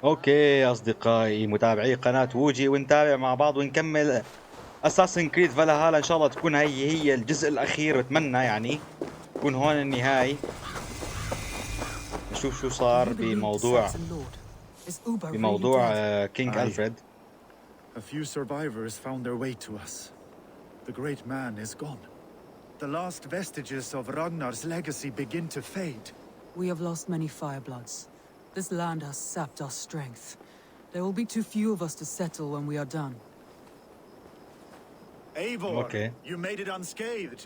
اوكي اصدقائي متابعي قناة ووجي، ونتابع مع بعض ونكمل اساسن كريد فالهالا. ان شاء الله تكون هي الجزء الاخير، بتمنى يعني تكون هون النهاية. نشوف شو صار بموضوع كينج ألفريد. A few survivors found their way to us. The great man is gone. The last vestiges of Ragnar's legacy begin to fade. We have lost many firebloods. This land has sapped our strength. There will be too few of us to settle when we are done. Eivor, okay. You made it unscathed.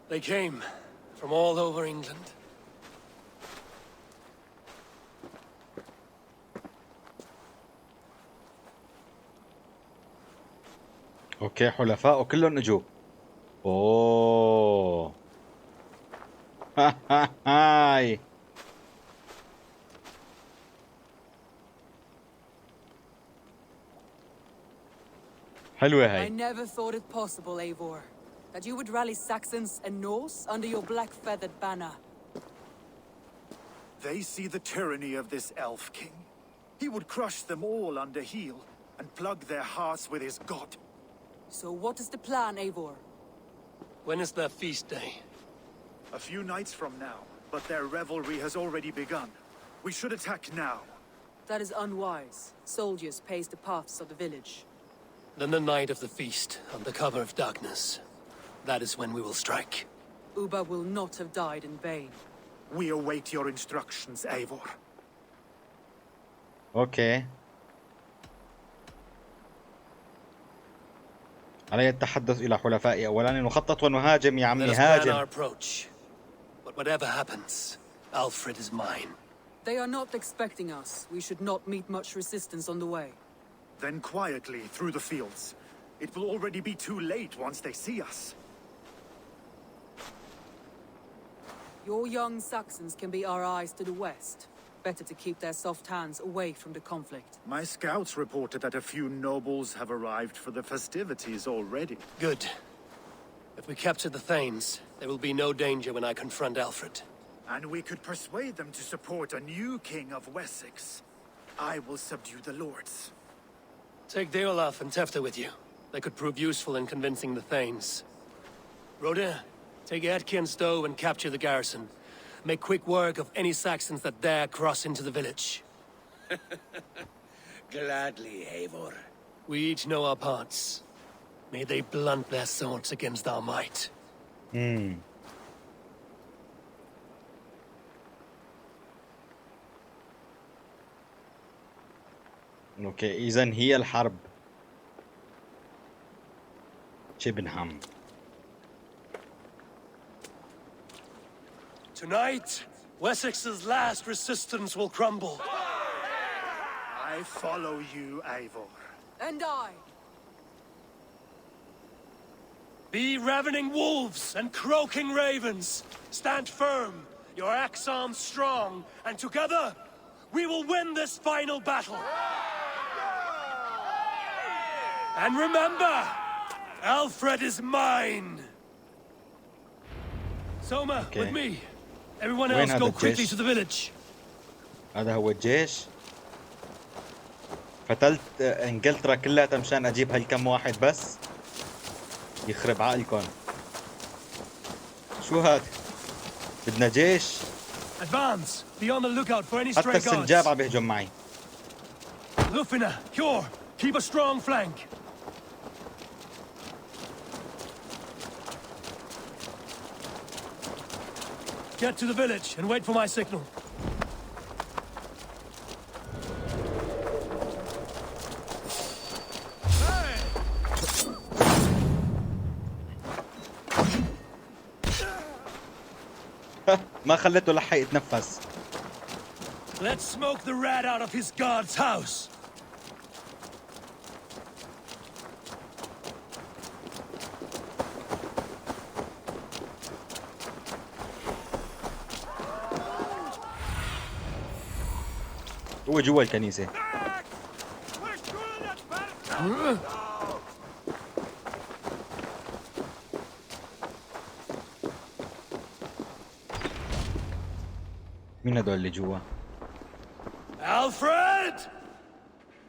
They came from all over England. اوكي حلفاء كلهم اجوا. اوه هاي حلوة هاي. I never thought it possible, Eivor, that you would rally Saxons and Norse under your black-feathered banner. They see the tyranny of this elf king. He would crush them all under heel and plug their hearts with his god. So what is the plan, Eivor? When is their feast day? A few nights from now, but their revelry has already begun. We should attack now. That is unwise. Soldiers pace the paths of the village. Then the night of the feast, under cover of darkness. That is when we will strike. Uba will not have died in vain. We await your instructions, Eivor. اوكي. علي التحدث إلى حلفائي أولاً. نخطط ونهاجم يا عمي، هاجم. But whatever happens, Alfred is mine. They are not expecting us. We should not meet much resistance on the way. Then quietly through the fields. It will already be too late once they see us. Your young Saxons can be our eyes to the west. Better to keep their soft hands away from the conflict. My scouts reported that a few nobles have arrived for the festivities already. Good. If we capture the Thanes, there will be no danger when I confront Alfred. And we could persuade them to support a new king of Wessex. I will subdue the lords. Take Deolaf and Tefta with you. They could prove useful in convincing the Thanes. Rhoda, take Edki and Stowe and capture the garrison. Make quick work of any Saxons that dare cross into the village. Gladly, Eivor. We each know our parts. May they blunt their swords against our might. اوكي اذا هي الحرب. شبنهام. Tonight, Wessex's last resistance will crumble. I follow you, Eivor. And I. Be ravening wolves and croaking ravens. Stand firm, your axe arms strong, and together, we will win this final battle. And remember, Alfred is mine. Soma, with me. Everyone else go quickly to the village. هذا هو الجيش. فتلت انجلترا كلها مشان اجيب هالكم واحد بس. يخرب عقلكم. شو هاد؟ بدنا جيش. Advance. Be on the lookout for any stray guards. حتى السنجاب عم بيهجم معي. Lufina, Kjor, keep a strong flank. Get to the village and wait for my signal. ما خليته لحق يتنفس. Let's smoke the rat out of his guard's house. هو جوا الكنيسة. مين هدول اللي جوا؟ Alfred!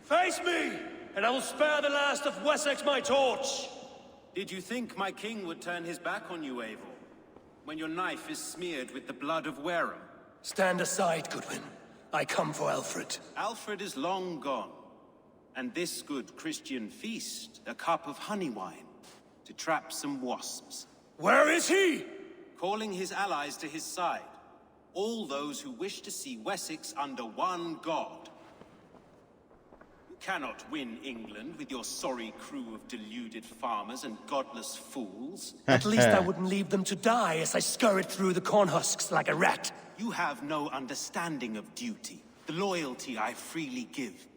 Face me, and I will spare the last of Wessex my torch! Did you think my king would turn his back on you, Eivor? When your knife is smeared with the blood of Wareham? Stand aside, Goodwin. I come for Alfred. Alfred is long gone. And this good Christian feast, a cup of honey wine, to trap some wasps. Where is he? Calling his allies to his side. All those who wish to see Wessex under one god. You cannot win England with your sorry crew of deluded farmers and godless fools. At least I wouldn't leave them to die as I scurried through the corn husks like a rat. You have no understanding of duty, the loyalty I freely give.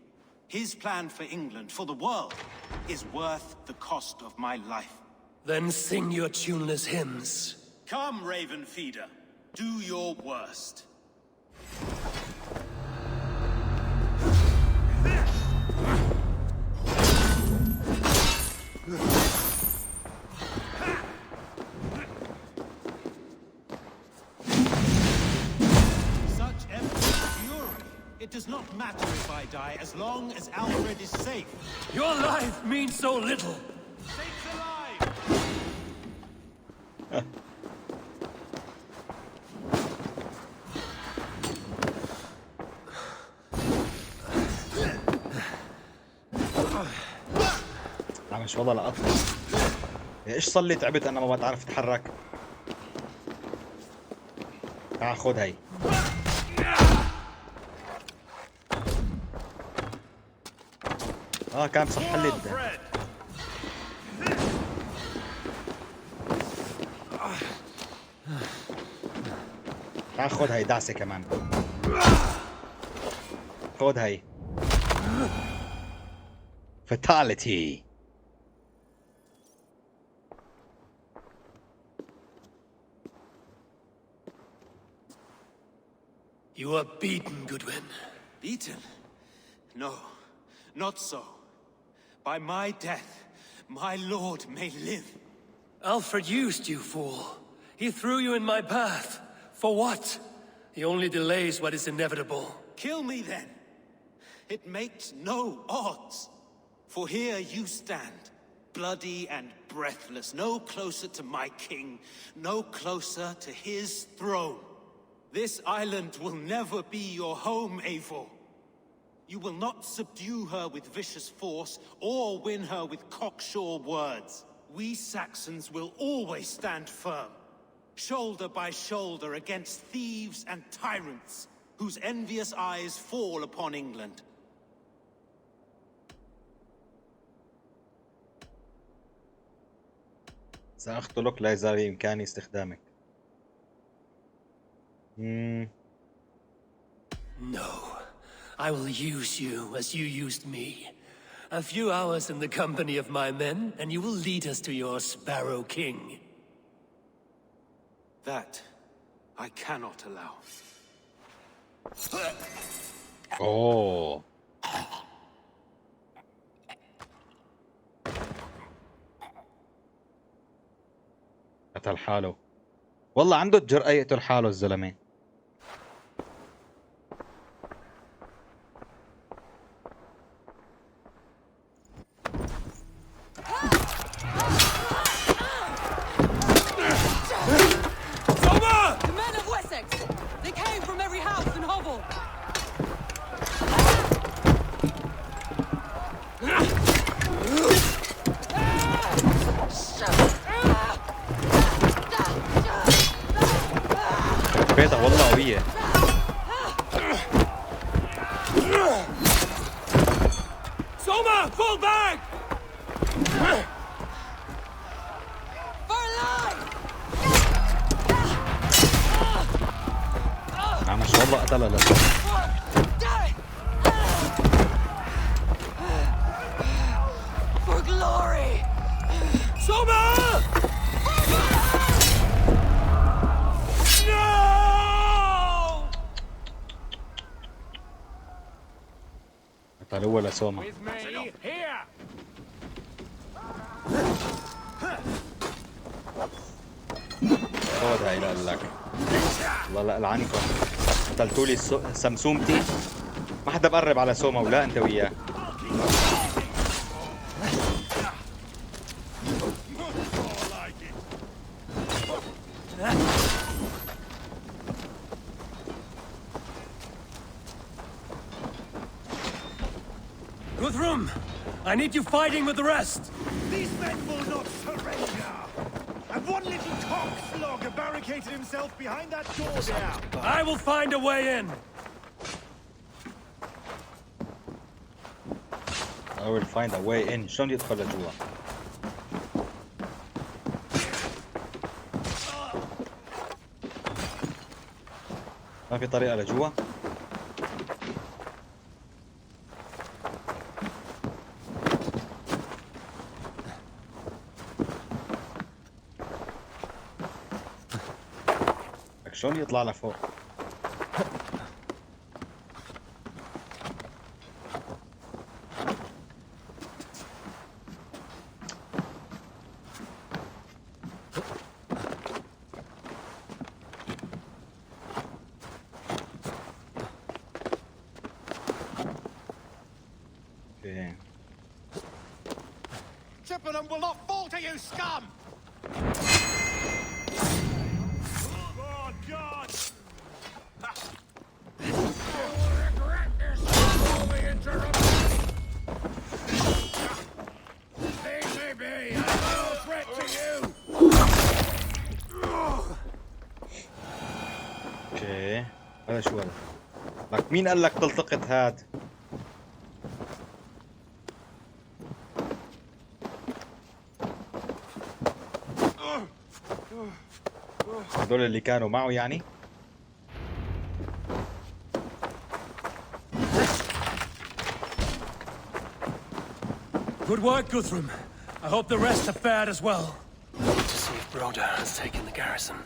His plan for England, for the world, is worth the cost of my life. Then sing your tuneless hymns. Come, Raven Feeder. Do your worst. Such epic fury. It does not matter if I die as long as Alfred is safe. Your life means so little. Sakes alive! مش والله لقطت. ايش صار لي تعبت انا ما بعرف اتحرك. تعال خذ هي. كان صح لي تعال خذ هي دعسة كمان. خذ هي. Fatality. You are beaten, Goodwin. Beaten? No, not so. By my death, my lord may live. Alfred used you, fool. He threw you in my path. For what? He only delays what is inevitable. Kill me then. It makes no odds. For here you stand, bloody and breathless, no closer to my king, no closer to his throne. This island will never be your home, Eivor. You will not subdue her with vicious force, or win her with cocksure words. We Saxons will always stand firm, shoulder by shoulder against thieves and tyrants, whose envious eyes fall upon England. سأقتلك لا يزال بإمكاني استخدامك. No, I will use you as you used me. A few hours in the company of my men, and you will lead us to your Sparrow King. That I cannot allow. Oh. قتل حاله. والله عنده الجرأة يقتل حاله الزلمة. The men of Wessex! They came from every house and hovel! بيضة والله قوية. Soma, fall back! مش والله قتلها لسه. For glory! Soma! قتل هو لسوما. خذ هاي لك. الله لا لعنكم. قتلتوا لي سمسومتي. ما حدا بقرب على سوما ولا انت وياه. Guthrum, I need you fighting with the rest. These men will not surrender. And one little cockslogger barricaded himself behind that door there. I will find a way in. I will find a way in. شلون يدخل لجوا؟ ما في طريقة لجوا؟ شلون يطلع لفوق؟ Chippenham will not fall to you, scum! Oh, God! اوكي هذا شو هذا؟ لك مين قال لك تلتقط هاد؟ هذول اللي كانوا معه يعني؟ Good work, Guthrum. I hope the rest have fared as well. I need to see if Broda has taken the garrison.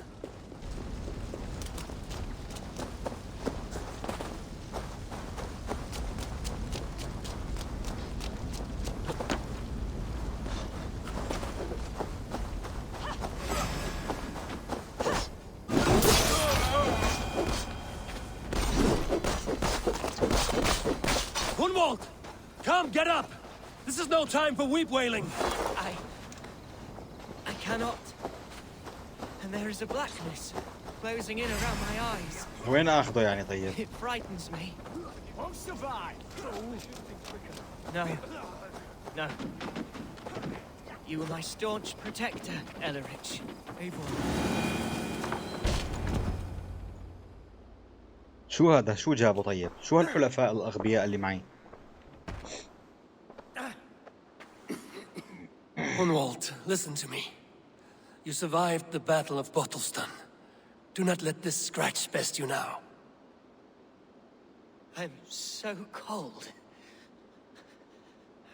Gunwald! Come, get up! This is no time for weep wailing. I cannot. And there is a blackness closing in around my eyes. وين اخذه يعني طيب؟ It frightens me. Won't survive. No. No. You were my staunch protector, Ellerich. Eivor, شو هذا؟ شو جابه طيب؟ شو هالحلفاء الأغبياء اللي معي؟ Gunwald, listen to me. You survived the Battle of Bottleston. Do not let this scratch best you now. I'm so cold.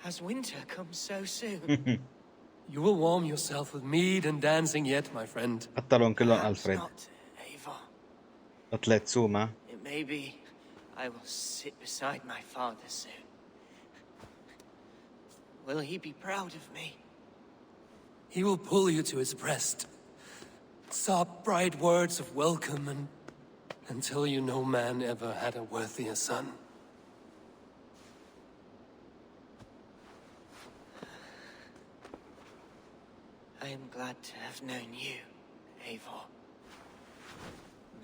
Has winter come so soon? You will warm yourself with mead and dancing yet, my friend. قتلهم كلهم Perhaps ألفريد. not, Eivor. قتلت سوما. Maybe I will sit beside my father soon. Will he be proud of me? He will pull you to his breast, sob bright words of welcome, and tell you no man ever had a worthier son. I am glad to have known you, Eivor.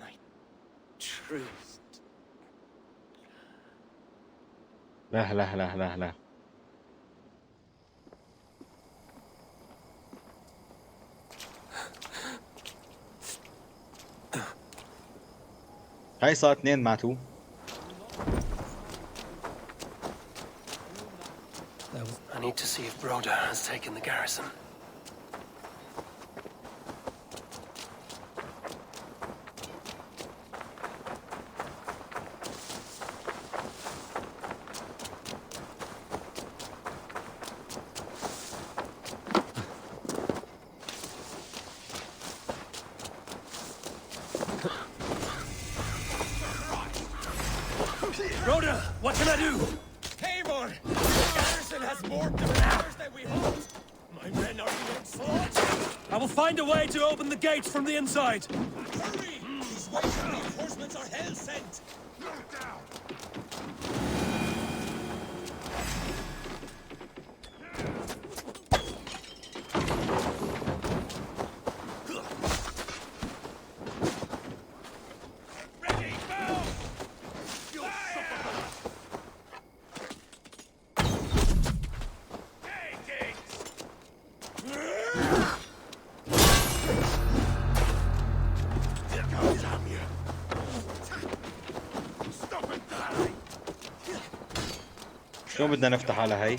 My truth. لا لا لا لا لا. هاي صار 2 ماتوا. I need to see if Broda has taken the garrison. Broda, what can I do? Eivor! The garrison has more defenders than we hoped. My men are being slaughtered. I will find a way to open the gates from the inside. Hurry! These waste reinforcements are hell sent. Look down. شو بدنا نفتح على هي؟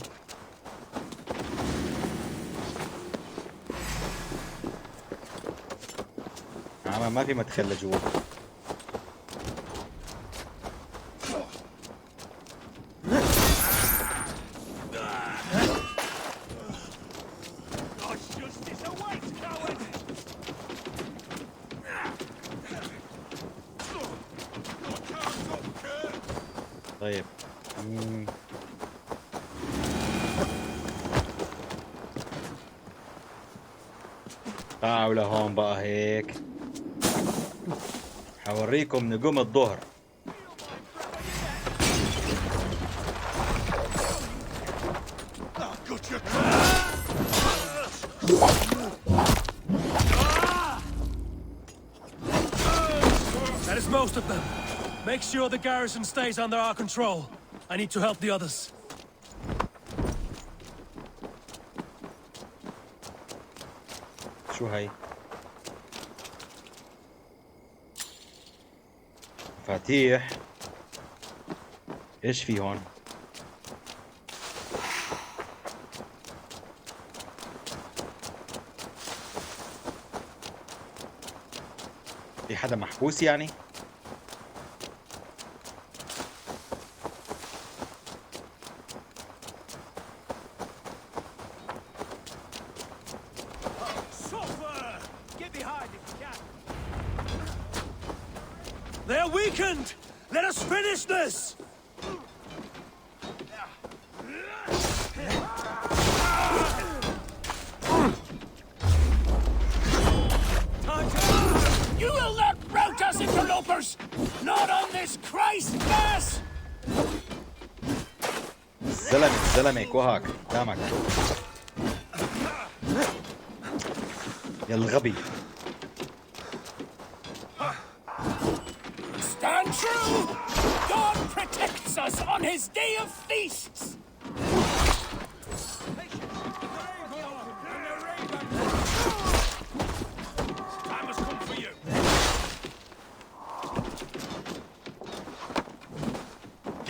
عم ما في مدخل لجوا. طيب تعالوا لهون بقى هيك حوريكم نجوم الظهر. That is most of them. Make sure the garrison stays under our control. I need to help the others. شو هاي؟ مفاتيح. ايش في هون؟ في حدا محبوس يعني؟ They're weakened! Let us finish this! You will not rout us, interlopers! Not on this Christ mass! زلمة كوهاك قدامك يا الغبي. Stand true! God protects us on his day of feasts! Time has come for you!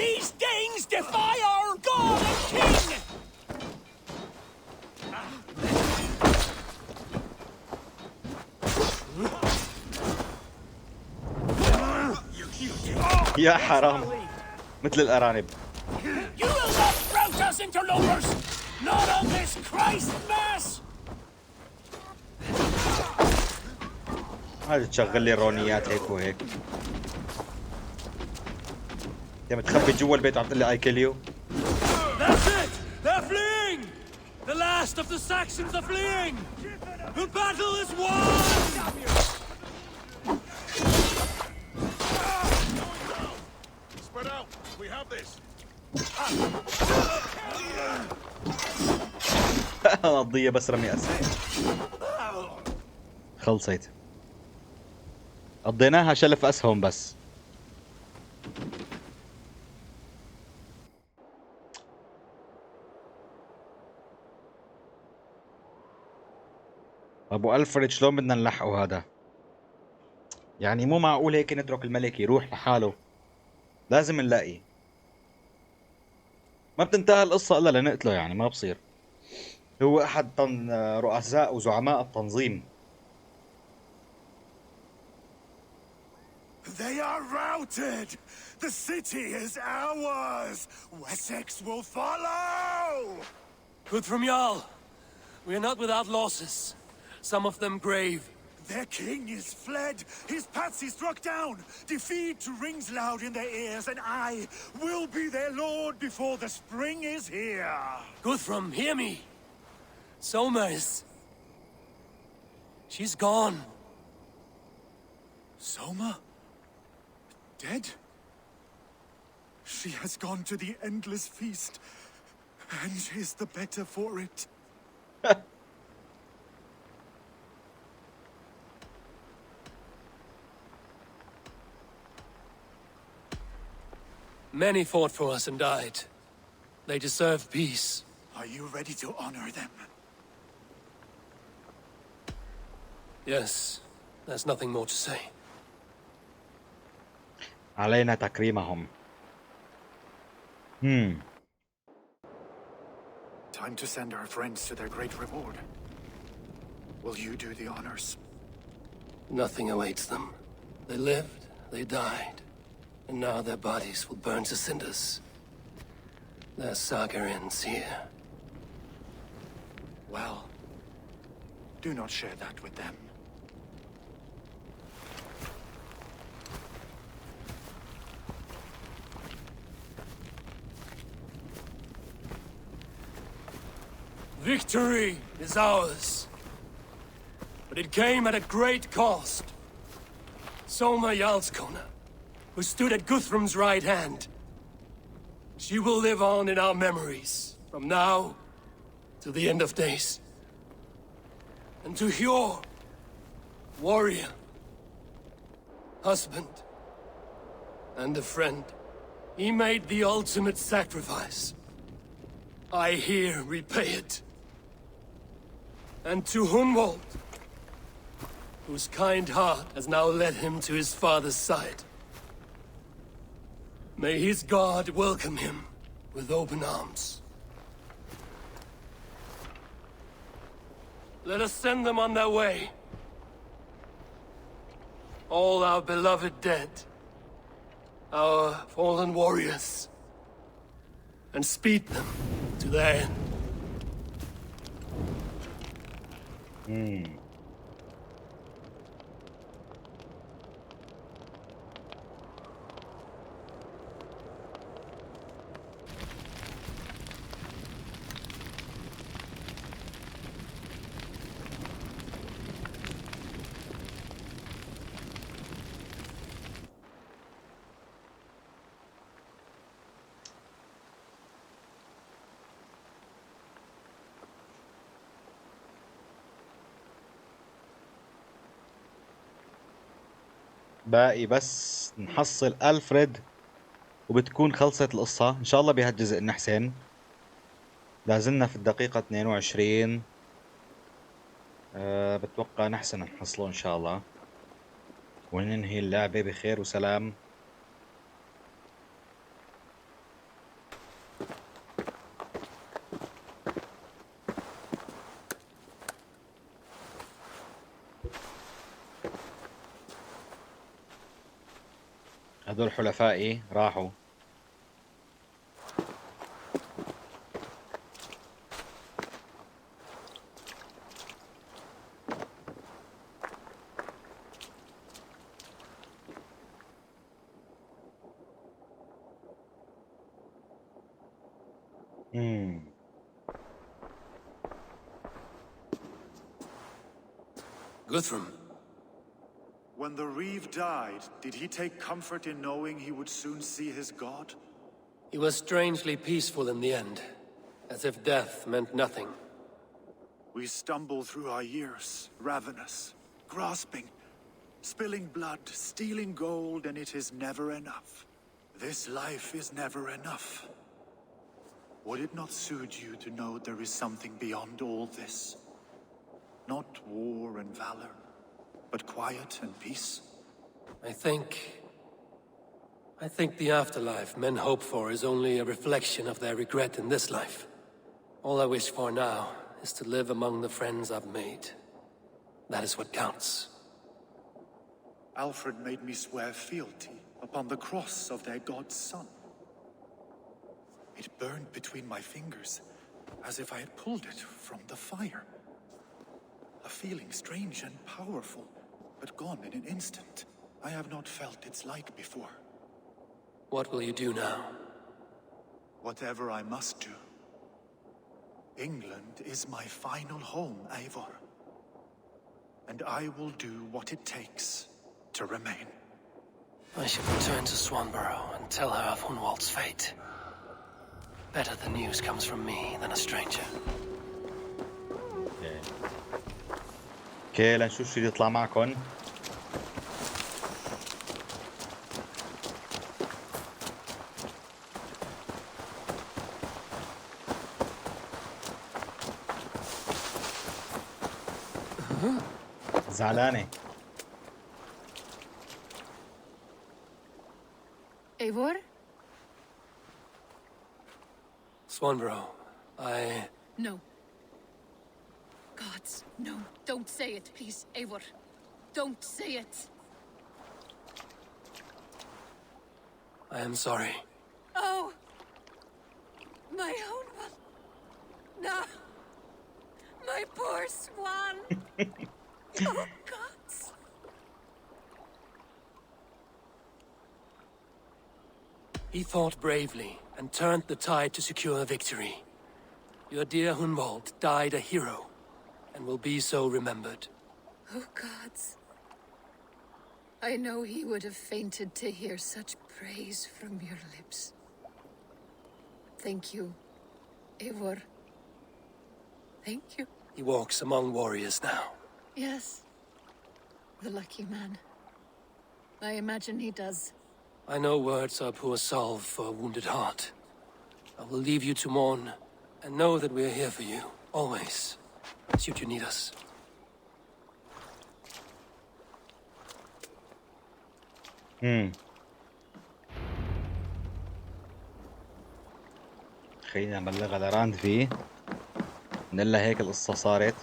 These Danes defy our God and King! يا حرام مثل الأرانب. You will not rout us, interlopers! Not on this Christ mass! هذا تشغل لي رونيات هيك وهيك. يا متخبي جوا البيت وعم تقول لي I kill you. That's it! They're fleeing! The last of the Saxons are fleeing! The battle is won! Spread out. We have this. الضية بس رمي أسهم. خلصت. قضيناها شلف أسهم بس. ابو الفريد شلون بدنا نلحقه هذا؟ يعني مو معقول هيك نترك الملك يروح لحاله. لازم نلاقيه. ما بتنتهي القصة الا لنقتله يعني ما بصير. هو احد رؤساء وزعماء التنظيم. They are routed! The city is ours! Wessex will follow! Good from Jarl. We are not without losses. Some of them grave. Their king is fled! His patsy struck down! Defeat rings loud in their ears, and I will be their lord before the spring is here! Guthrum, hear me. Soma is... She's gone. Soma? Dead? She has gone to the endless feast, and is the better for it. Many fought for us and died. They deserve peace. Are you ready to honor them? Yes, there's nothing more to say. علينا تكريمهم. Time to send our friends to their great reward. Will you do the honors? Nothing awaits them. They lived, they died, and now their bodies will burn to cinders. Their saga ends here. Well, do not share that with them. Victory is ours. But it came at a great cost. Soma Jarlskona, who stood at Guthrum's right hand. She will live on in our memories, from now to the end of days. And to Hjor, warrior, husband, and a friend, he made the ultimate sacrifice. I here repay it. And to Hunwald, whose kind heart has now led him to his father's side. May his god welcome him with open arms. Let us send them on their way. All our beloved dead, our fallen warriors, and speed them to their end. باقي بس نحصل ألفريد وبتكون خلصت القصة إن شاء الله بهالجزء النحسن. لازلنا في الدقيقة 22. بتوقع نحسن نحصله إن شاء الله وننهي اللعبة بخير وسلام. هدول حلفائي راحوا. Guthrum. When the Reeve died, did he take comfort in knowing he would soon see his god? He was strangely peaceful in the end, as if death meant nothing. We stumble through our years, ravenous, grasping, spilling blood, stealing gold, and it is never enough. This life is never enough. Would it not suit you to know there is something beyond all this? Not war and valor, but quiet and peace? I think the afterlife men hope for is only a reflection of their regret in this life. All I wish for now is to live among the friends I've made. That is what counts. Alfred made me swear fealty upon the cross of their god's son. It burned between my fingers, as if I had pulled it from the fire. A feeling strange and powerful, but gone in an instant. I have not felt its like before. What will you do now? Whatever I must do. England is my final home, Eivor. And I will do what it takes to remain. I should return to Swanborough and tell her of Hunwald's fate. Better the news comes from me than a stranger. اوكي لنشوف شو يطلع معكم. زعلانة. Eivor? Swanborough, No. Gods, no. Don't say it, please, Eivor. Don't say it. I am sorry. Oh! My own one. No! My poor swan! Oh, gods! He fought bravely and turned the tide to secure victory. Your dear Hunwald died a hero, and will be so remembered. Oh, gods. I know he would have fainted to hear such praise from your lips. Thank you, Eivor. Thank you. He walks among warriors now. Yes. The lucky man. I imagine he does. I know words are poor salve for a wounded heart. I will leave you to mourn, and know that we are here for you, always, should you need us. خلينا نبلغ لراند فيه نقول لها هيك القصة صارت.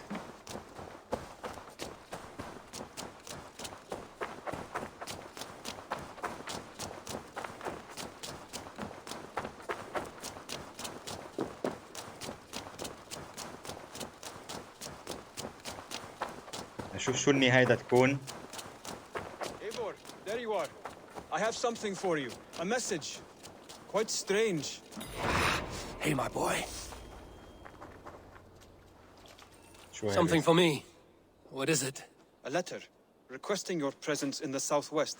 نشوف شو النهاية بدها تكون. Eivor, there you are. I have something for you. A message. Quite strange. Hey, my boy. شو هي Something بس؟ for me. What is it? A letter requesting your presence in the southwest,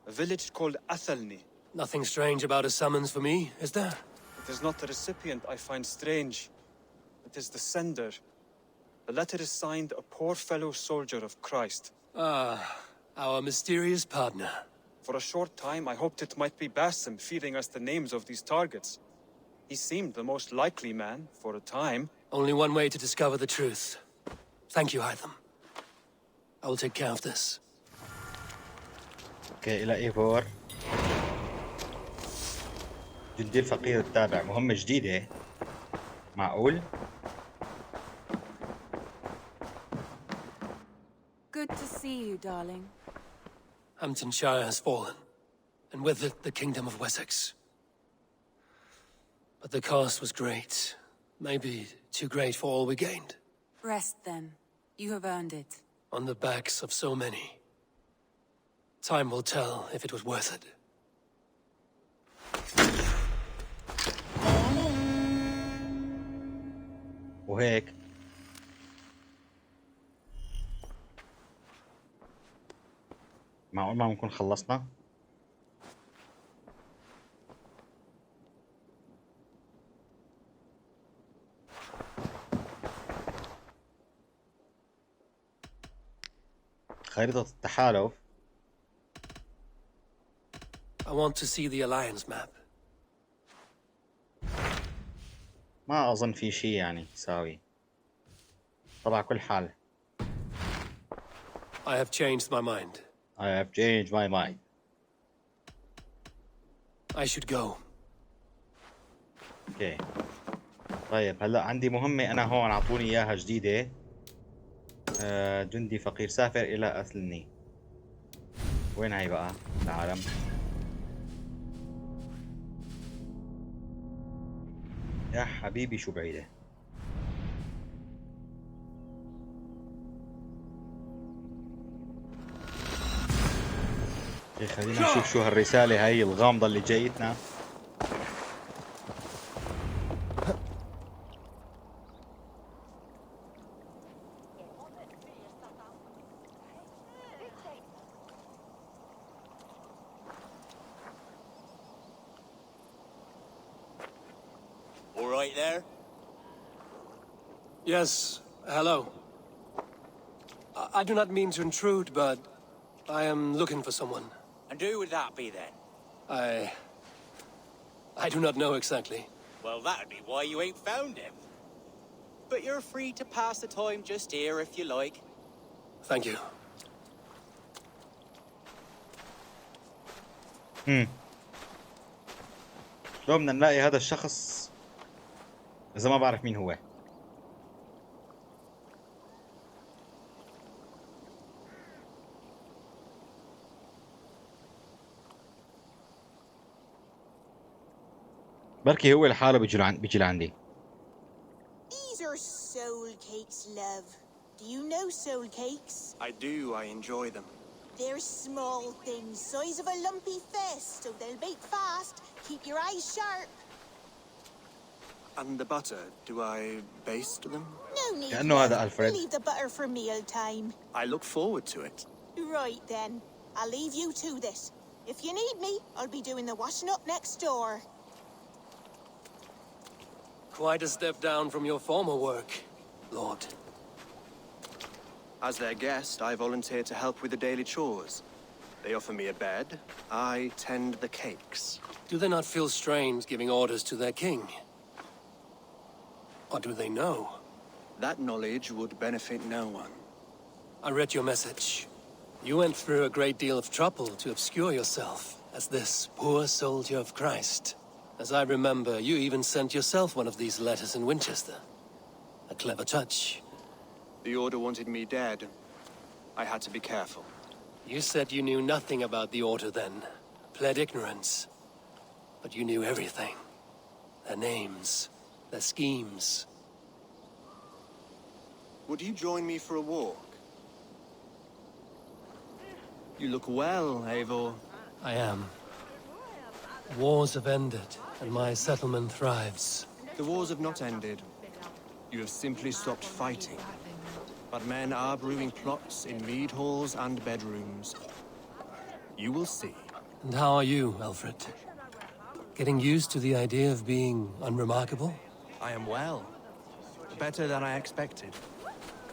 a village called Athelni. Nothing strange about a summons for me, is there? It is not the recipient I find strange. It is the sender. The letter is signed a poor fellow soldier of Christ. Ah, our mysterious partner. For a short time, I hoped it might be Basim feeding us the names of these targets. He seemed the most likely man for a time. Only one way to discover the truth. Thank you, Hytham. I will take care of this. اوكي الى ايفور. جندي الفقير التابع، مهمة جديدة. معقول؟ Good to see you, darling. Hamptonshire has fallen, and with it the kingdom of Wessex. But the cost was great. Maybe too great for all we gained. Rest then. You have earned it. On the backs of so many. Time will tell if it was worth it. وهيك معقول ما نكون خلصنا؟ خريطة التحالف. I want to see the Alliance map. ما أظن في شيء يعني يساوي. طبعا كل حال. I have changed my mind. I have changed my mind. I should go. اوكي. طيب هلا عندي مهمة أنا هون أعطوني إياها جديدة. جندي فقير سافر إلى أثلني. وين هاي بقى العالم؟ يا حبيبي شو بعيدة. خلينا نشوف شو هالرسالة هاي الغامضة اللي جايتنا. All right there? Yes, hello. I do not mean to intrude, but I am looking for someone. And who would that be then? I do not know exactly. Well, that'd be why you ain't found him. But you're free to pass the time just here if you like. Thank you. شلون بدنا نلاقي هذا الشخص إذا ما بعرف مين هو؟ بركي هو لحاله بيجي لعندي. These are soul cakes, love. Do you know soul cakes? I do. I enjoy them. They're small things, size of a lumpy fist, so they'll bake fast. Keep your eyes sharp. And the butter, do I baste them? No need. كأنه هذا love. ألفريد. Leave the butter for meal time. I look forward to it. Right then. I'll leave you to this. If you need me, I'll be doing the washing up next door. Quite a step down from your former work, Lord. As their guest, I volunteer to help with the daily chores. They offer me a bed. I tend the cakes. Do they not feel strange giving orders to their king? Or do they know? That knowledge would benefit no one. I read your message. You went through a great deal of trouble to obscure yourself as this poor soldier of Christ. As I remember, you even sent yourself one of these letters in Winchester. A clever touch. The Order wanted me dead. I had to be careful. You said you knew nothing about the Order then. Pled ignorance. But you knew everything. Their names. Their schemes. Would you join me for a walk? You look well, Eivor. I am. Wars have ended, and my settlement thrives. The wars have not ended. You have simply stopped fighting. But men are brewing plots in mead halls and bedrooms. You will see. And how are you, Alfred? Getting used to the idea of being unremarkable? I am well. Better than I expected.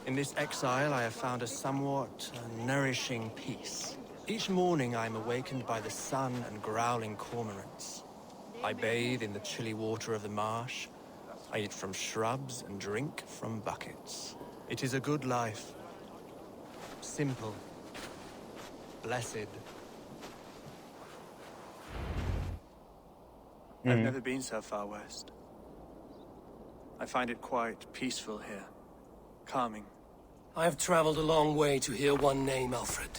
In this exile, I have found a somewhat nourishing peace. Each morning, I am awakened by the sun and growling cormorants. I bathe in the chilly water of the marsh. I eat from shrubs and drink from buckets. It is a good life. Simple. Blessed. I've never been so far west. I find it quite peaceful here. Calming. I've traveled a long way to hear one name, Alfred.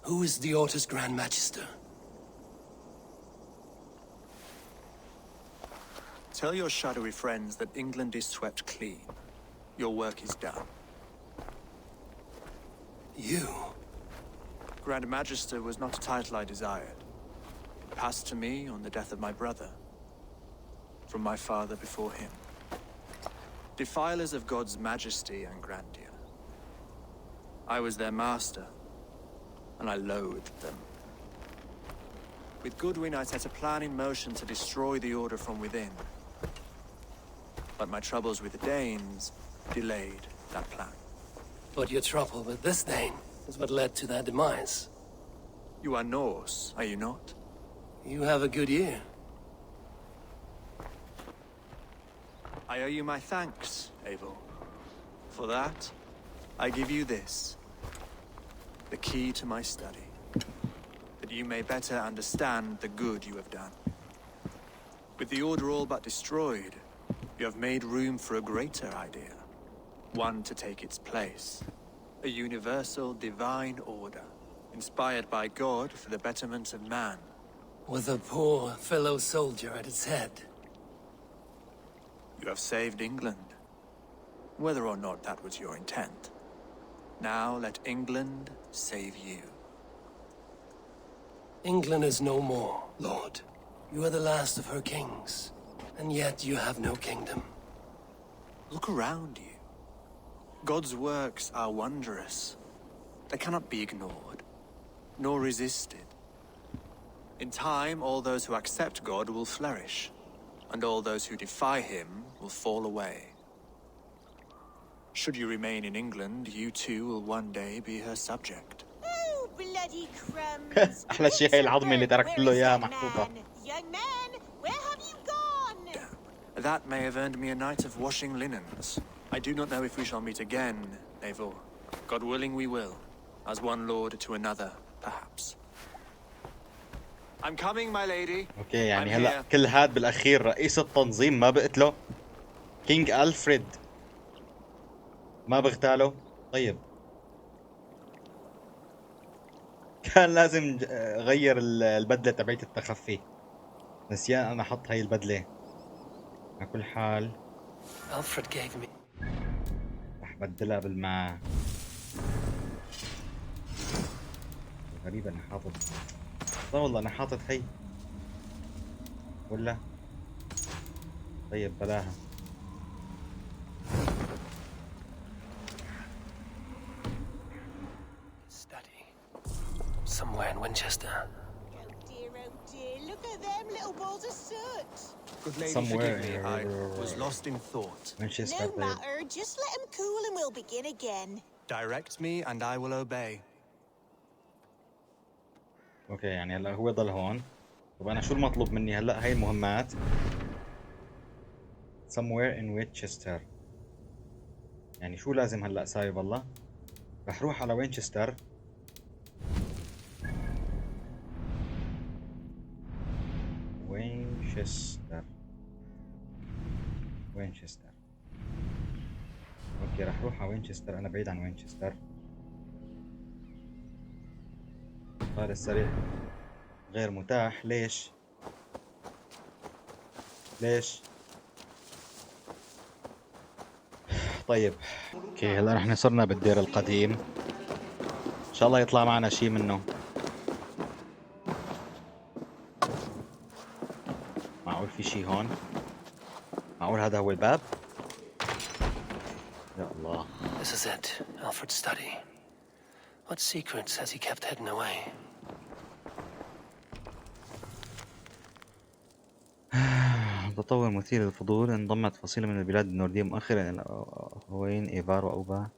Who is the Order's Grand Magister? Tell your shadowy friends that England is swept clean. Your work is done. You? Grand Magister was not a title I desired. It passed to me on the death of my brother. From my father before him. Defilers of God's majesty and grandeur. I was their master, and I loathed them. With Goodwin, I set a plan in motion to destroy the Order from within. But my troubles with the Danes delayed that plan. But your trouble with this Dane is what led to their demise. You are Norse, are you not? You have a good ear. I owe you my thanks, Eivor. For that, I give you this. The key to my study. That you may better understand the good you have done. With the Order all but destroyed, you have made room for a greater idea. One to take its place. A universal divine order, inspired by God for the betterment of man. With a poor fellow soldier at its head. You have saved England, whether or not that was your intent. Now let England save you. England is no more, Lord. You are the last of her kings, and yet you have no kingdom. Look around you. God's works are wondrous. They cannot be ignored, nor resisted. In time, all those who accept God will flourish, and all those who defy him will fall away. Should you remain in England, you too will one day be her subject. Oh, bloody crumbs. أحلى شيء هي العظمة اللي تركت له إياها محطوطة. Young man, where have you gone? Damn. That may have earned me a night of washing linens. I do not know if we shall meet again, Eivor. God willing we will. As one lord to another, perhaps. I'm coming, my lady. اوكي يعني هلا كل هاد بالاخير رئيس التنظيم ما بقتله كينج ألفريد ما بغتاله. طيب كان لازم غير البدلة تبعت التخفي. نسيان انا احط هاي البدلة. على كل حال Alfred gave me. رح بدلها بالماء. غريبة انا حاطط، لا والله انا حاطط هي ولا طيب بلاها. Study. Somewhere in Winchester. Oh dear, look at them little balls of soot. Good lady, Somewhere forgive me. I was lost in thought. Manchester No طيب. matter, just let them cool and we'll begin again. Direct me and I will obey. اوكي يعني هلا هو ضل هون. طب انا شو المطلوب مني هلا؟ هاي المهمات. Somewhere in Winchester. يعني شو لازم هلا اساوي؟ والله رح روح على وينشستر. وينشستر اوكي رح روح على وينشستر. انا بعيد عن وينشستر. هذا السريع غير متاح. ليش؟ ليش؟ طيب اوكي هلا نحن صرنا بالدير القديم. ان شاء الله يطلع معنا شيء منه. معقول في شيء هون؟ معقول هذا هو الباب؟ يا الله. This is it, Alfred's study. What secrets has he kept hidden away? تطور مثير للفضول. انضمت فصيلة من البلاد النوردية مؤخرا إلى هوين إيفار وأوبا.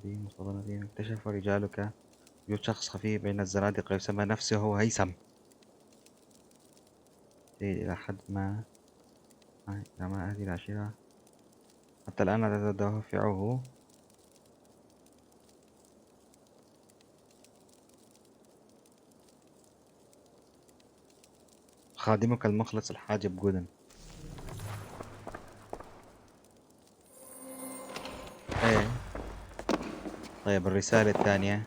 مصطدمين. اكتشف رجالك وجود شخص خفي بين الزنادقة يسمى نفسه هيثم. إلى حد ما إلى ما هذه العشيرة حتى الآن لا تدافعه. خادمك المخلص الحاجب جودن. ايه طيب الرسالة الثانية.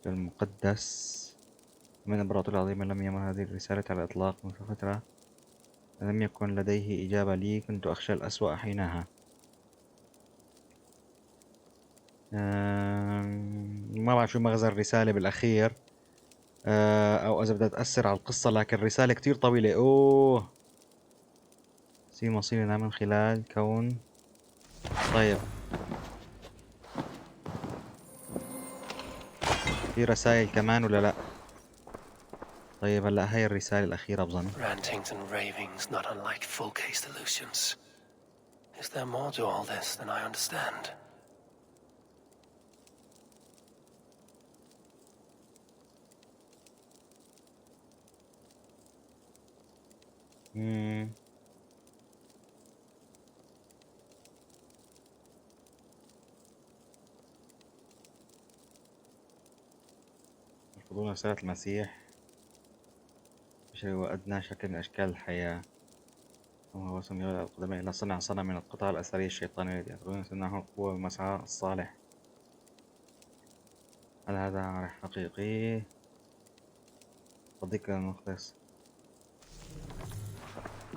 المقدس من الإمبراطور العظيم. لم يمر هذه الرسالة على الإطلاق منذ فترة. لم يكن لديه إجابة لي. كنت أخشى الأسوأ حينها. ما بعرف شو مغزى الرسالة بالأخير، أو إذا بدها تأثر على القصة، لكن الرسالة كتير طويلة. أوه سي مصيرنا من خلال كون. طيب في رسائل كمان ولا لا؟ طيب هلا هاي الرسالة الأخيرة بظن. Rantings and ravings not unlike full-case delusions. Is there more to all this than I understand? يرفضون رسالة المسيح. هو أدنى شكل من أشكال الحياة. وهو وصل القدماء إلى صنع صنم من القطع الأثرية الشيطانية التي يعتقدون أنه القوة والمسعى الصالح. هل هذا حقيقي؟ صديقي المخلص.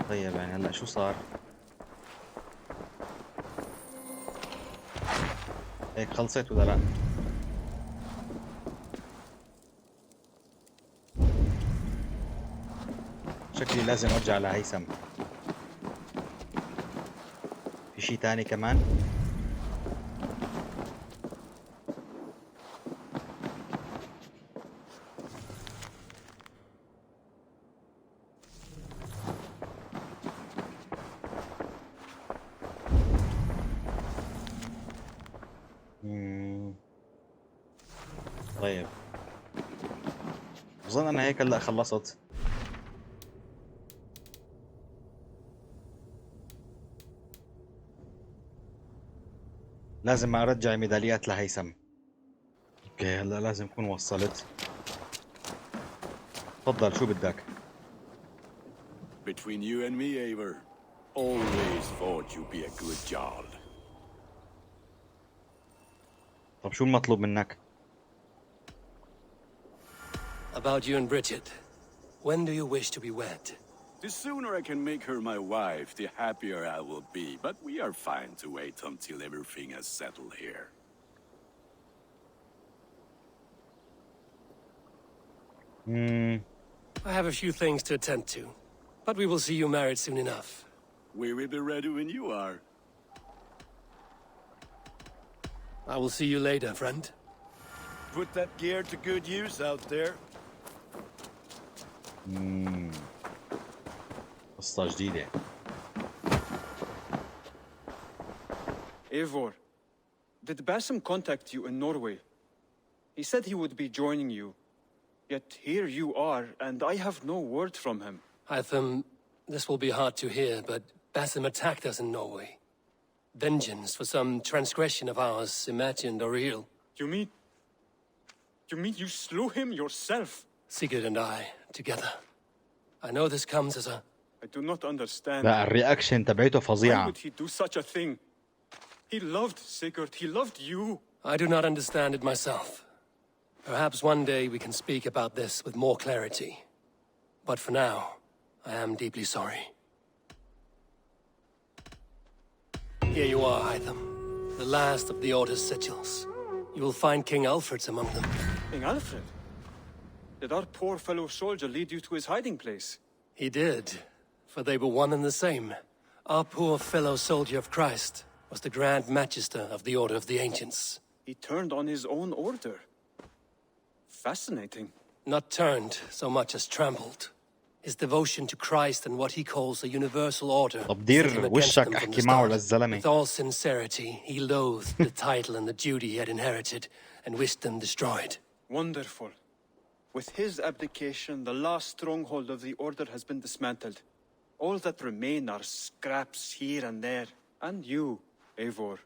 طيب يعني هلا شو صار؟ هيك خلصت ولا لا؟ شكلي لازم ارجع لهيثم. في شي تاني كمان؟ طيب بظن انا هيك هلا خلصت. لازم ارجع ميداليات لهيثم. اوكي هلا لازم اكون وصلت. تفضل شو بدك؟ Between you and me, Eivor, always thought you'd be a good jarl. طب شو المطلوب منك؟ About you and Bridget. When do you wish to be wed? The sooner I can make her my wife, the happier I will be. But we are fine to wait until everything has settled here. I have a few things to attend to, but we will see you married soon enough. We will be ready when you are. I will see you later, friend. Put that gear to good use out there. قصة جديدة. Eivor, did Basim contact you in Norway? He said he would be joining you. Yet here you are, and I have no word from him. Hytham, this will be hard to hear, but Basim attacked us in Norway. Vengeance for some transgression of ours, imagined or real. You mean you slew him yourself? Sigurd and I, together. I know this comes as a... I do not understand. لا الرياكشن تبعته Why فظيعة. would he do such a thing? He loved Sigurd, he loved you. I do not understand it myself. Perhaps one day we can speak about this with more clarity. But for now, I am deeply sorry. Here you are, Hytham. The last of the Order's sigils. You will find King Alfred's among them. King Alfred? Did our poor fellow soldier lead you to his hiding place? He did, for they were one and the same. Our poor fellow soldier of Christ was the Grand Magister of the Order of the Ancients. He turned on his own order. Fascinating. Not turned so much as trampled. His devotion to Christ and what he calls a universal order طب set دير him against وشك them from احكي the معه start. للزلمة. With all sincerity, he loathed the title and the duty he had inherited and wished them destroyed. Wonderful. With his abdication, the last stronghold of the Order has been dismantled. All that remain are scraps here and there. And you, Eivor.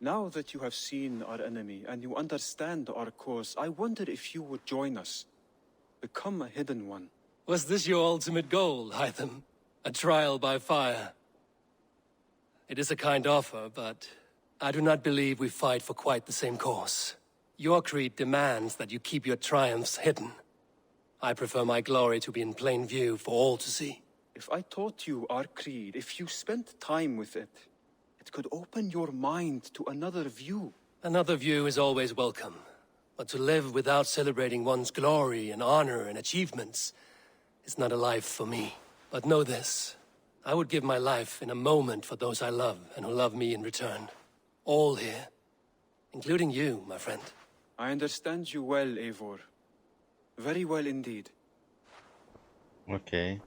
Now that you have seen our enemy and you understand our cause, I wonder if you would join us. Become a hidden one. Was this your ultimate goal, Hytham? A trial by fire? It is a kind offer, but I do not believe we fight for quite the same cause. Your creed demands that you keep your triumphs hidden. I prefer my glory to be in plain view for all to see. If I taught you our creed, if you spent time with it, it could open your mind to another view. Another view is always welcome. But to live without celebrating one's glory and honor and achievements is not a life for me. But know this, I would give my life in a moment for those I love and who love me in return. All here, including you, my friend. I understand you well, Eivor. Very well indeed. اوكي.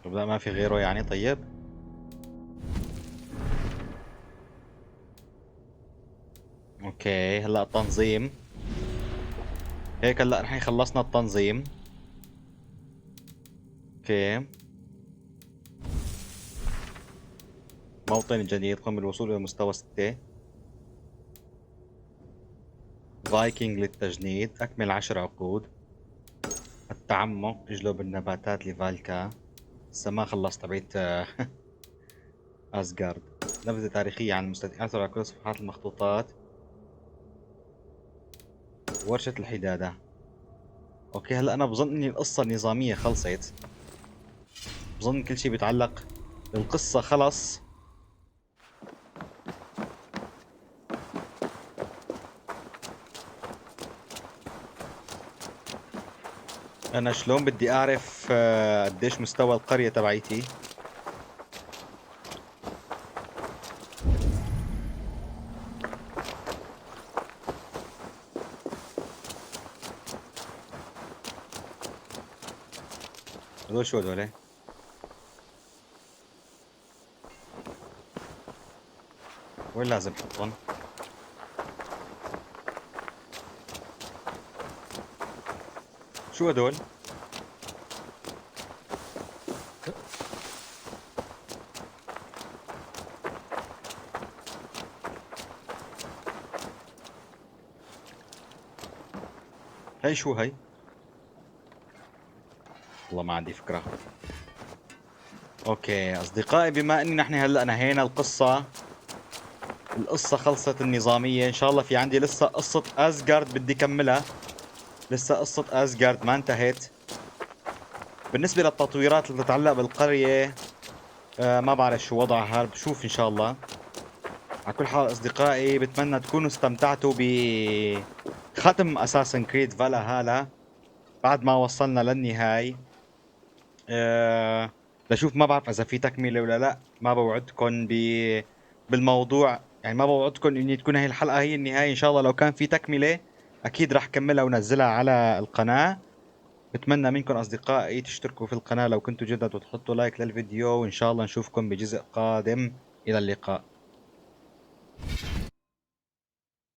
طب لا ما في غيره يعني. طيب اوكي هلا التنظيم. هيك هلا الحين خلصنا التنظيم. اوكي. موطن جديد، قم بالوصول الى مستوى 6. فايكنج للتجنيد، اكمل 10 عقود. التعمق، اجلب النباتات لفالكا. لسه ما خلصت تبعت اسغارد. نبذة تاريخية عن المستدعي، اثر على كل صفحات المخطوطات. ورشة الحدادة. اوكي هلا انا بظن اني القصة النظامية خلصت. بظن كل شيء بيتعلق بالقصة خلص. انا شلون بدي اعرف قديش مستوى القرية تبعيتي؟ هذول شو هذول؟ وين لازم احطهم؟ شو هذول؟ هاي شو هاي؟ والله ما عندي فكرة. اوكي اصدقائي، بما اني نحن هلا نهينا القصة خلصت النظامية. ان شاء الله في عندي لسه قصة اسغارد بدي كملها. لسه قصة اسغارد ما انتهت. بالنسبة للتطويرات اللي تتعلق بالقرية ما بعرف شو وضعها، بشوف ان شاء الله. على كل حال اصدقائي، بتمنى تكونوا استمتعتوا بختم اساسن كريد فالهالا بعد ما وصلنا للنهاية. لشوف ما بعرف اذا في تكملة ولا لا. ما بوعدكم بالموضوع، يعني ما بوعدكم اني تكون هي الحلقة هي النهاية. ان شاء الله لو كان في تكملة اكيد راح كملها ونزلها على القناة. بتمنى منكم اصدقائي تشتركوا في القناة لو كنتوا جدد، وتحطوا لايك للفيديو، وان شاء الله نشوفكم بجزء قادم. الى اللقاء.